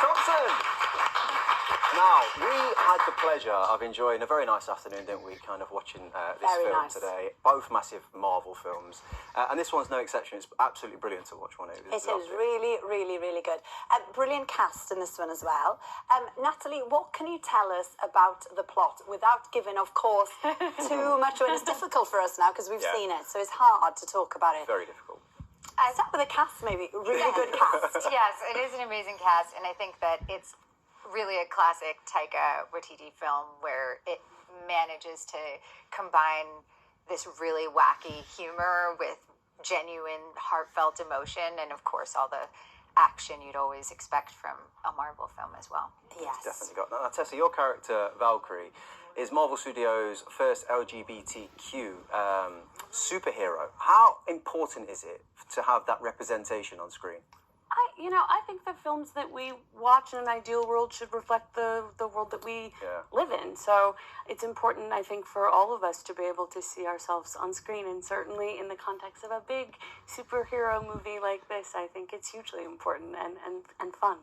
Thompson. Now, we had the pleasure of enjoying a very nice afternoon, didn't we, kind of watching this film today. Both massive Marvel films. And this one's no exception. It's absolutely brilliant to watch one. It is really, really, really good. Brilliant cast in this one as well. Natalie, what can you tell us about the plot without giving, of course, too much away? It's difficult for us now because we've seen it, so it's hard to talk about it. Very difficult. Start with the cast, maybe. Really good cast. Yes, it is an amazing cast, and I think that it's really a classic Taika Waititi film where it manages to combine this really wacky humor with genuine, heartfelt emotion, and of course all the action you'd always expect from a Marvel film as well. Yes. It's definitely got that. Now, Tessa, your character, Valkyrie, is Marvel Studios' first LGBTQ superhero. How important is it to have that representation on screen? I think the films that we watch in an ideal world should reflect the world that we live in. So it's important, I think, for all of us to be able to see ourselves on screen. And certainly in the context of a big superhero movie like this, I think it's hugely important and fun.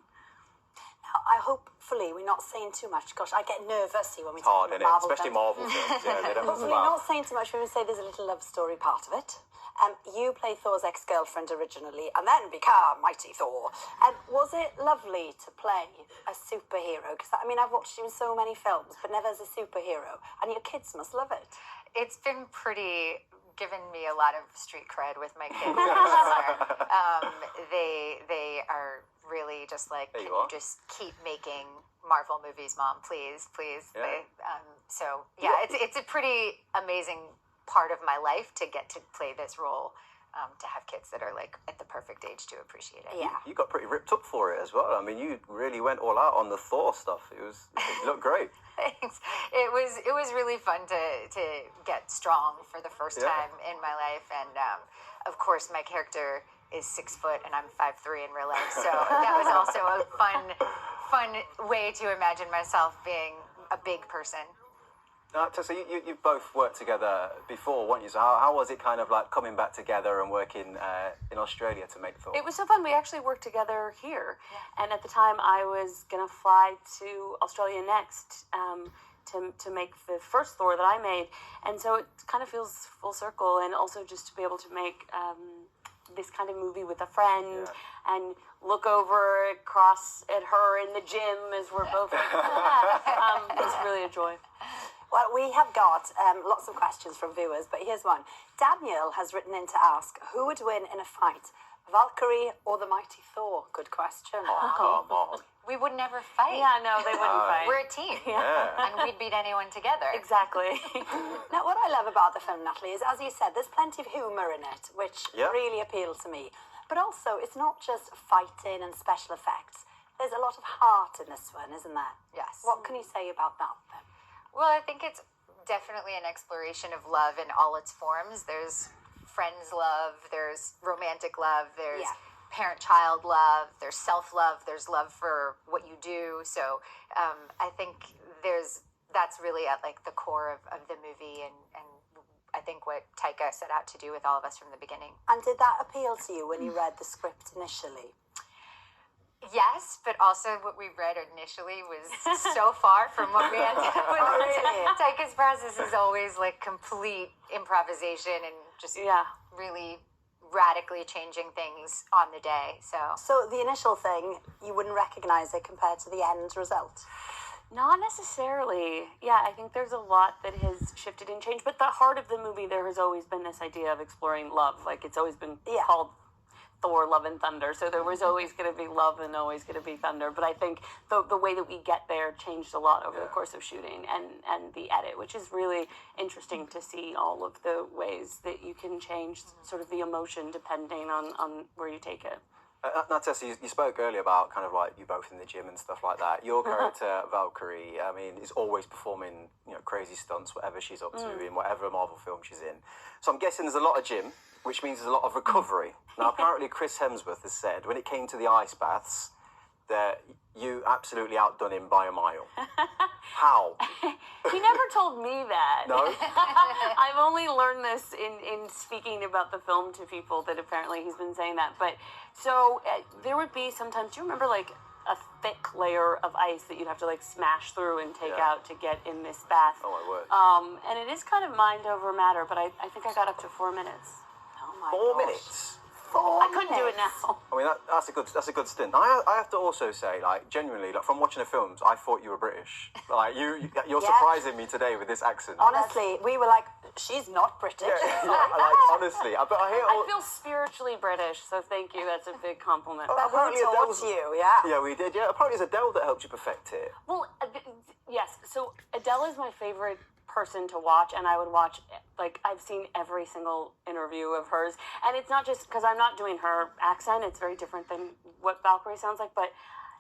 Now, hopefully we're not saying too much. Gosh, I get nervous when we talk about Marvel, Marvel especially films. Marvel films. Yeah, they don't Hopefully not saying too much. We're going to say there's a little love story part of it. You play Thor's ex-girlfriend originally and then become Mighty Thor. Was it lovely to play a superhero? Because, I've watched you in so many films, but never as a superhero. And your kids must love it. It's been given me a lot of street cred with my kids. They are really just like, can you just keep making Marvel movies, Mom, please. Yeah. It's a pretty amazing part of my life to get to play this role, to have kids that are like at the perfect age to appreciate it. Yeah. You got pretty ripped up for it as well. You really went all out on the Thor stuff. It looked great. Thanks. It was really fun to get strong for the first time in my life, and of course my character is 6 foot and I'm 5'3" in real life, so that was also a fun way to imagine myself being a big person. Tessa, you've both worked together before, weren't you? So how was it kind of like coming back together and working in Australia to make Thor? It was so fun. We actually worked together here. Yeah. And at the time, I was going to fly to Australia next to make the first Thor that I made. And so it kind of feels full circle. And also just to be able to make this kind of movie with a friend and look over across at her in the gym as we're both like, it's really a joy. Well, we have got lots of questions from viewers, but here's one. Daniel has written in to ask, who would win in a fight, Valkyrie or the mighty Thor? Good question. Oh, come on. We would never fight. Yeah, no, they wouldn't fight. We're a team. Yeah. And we'd beat anyone together. Exactly. Now, what I love about the film, Natalie, is, as you said, there's plenty of humour in it, which really appeals to me. But also, it's not just fighting and special effects. There's a lot of heart in this one, isn't there? Yes. What can you say about that then? Well, I think it's definitely an exploration of love in all its forms. There's friends love, there's romantic love, there's parent-child love, there's self-love, there's love for what you do. So I think that's really at like the core of the movie, and I think what Taika set out to do with all of us from the beginning. And did that appeal to you when you read the script initially? Yes, but also what we read initially was so far from what we had. Taika's process is always like complete improvisation and just really radically changing things on the day. So the initial thing, you wouldn't recognize it compared to the end result? Not necessarily. Yeah, I think there's a lot that has shifted and changed, but the heart of the movie, there has always been this idea of exploring love. Like, it's always been called Thor, Love and Thunder, so there was always going to be love and always going to be thunder. But I think the way that we get there changed a lot over the course of shooting and the edit, which is really interesting to see all of the ways that you can change sort of the emotion depending on where you take it. Now, Tessa, you spoke earlier about kind of like you both in the gym and stuff like that. Your character, Valkyrie, is always performing, crazy stunts, whatever she's up to in whatever Marvel film she's in. So I'm guessing there's a lot of gym, which means there's a lot of recovery. Now, apparently Chris Hemsworth has said when it came to the ice baths that you absolutely outdone him by a mile. How? He never told me that. No? I've only learned this in speaking about the film to people, that apparently he's been saying that. But so there would be sometimes, do you remember like a thick layer of ice that you'd have to like smash through and take Yeah. out to get in this bath. Oh, my word. And it is kind of mind over matter, but I think I got up to 4 minutes. Oh my 4 gosh. minutes. I couldn't do it now. I mean, that's a good stint. I have to also say, like, genuinely, like from watching the films, I thought you were British. Like, you're Yeah. surprising me today with this accent. Honestly, we were like, she's not British. Yeah, like honestly, but I hear. I feel spiritually British, so thank you. That's a big compliment. But Apparently who taught Adele's- you? Yeah. Yeah, we did. Yeah, apparently it's Adele that helped you perfect it. Well, yes. So Adele is my favorite person to watch, and I would watch, like, I've seen every single interview of hers, and it's not just because I'm not doing her accent. It's very different than what Valkyrie sounds like, but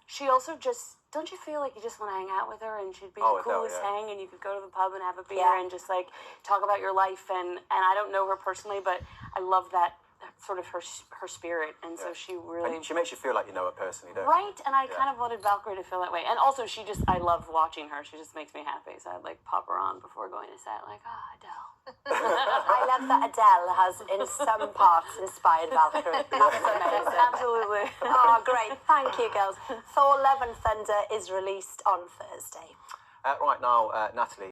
she also just, don't you feel like you just want to hang out with her, and she'd be Oh, the coolest Adele, yeah. hang, and you could go to the pub and have a beer Yeah. and just like talk about your life, and I don't know her personally, but I love that sort of her spirit, and so she really And she makes you feel like you know her personally, don't you? right, and I kind of wanted Valkyrie to feel that way, and also I love watching her. She just makes me happy, so I'd like pop her on before going to set, like, Adele. I love that Adele has, in some parts, inspired Valkyrie. That's amazing. Absolutely. Oh, great. Thank you, girls. Thor Love and Thunder is released on Thursday. Right now, Natalie,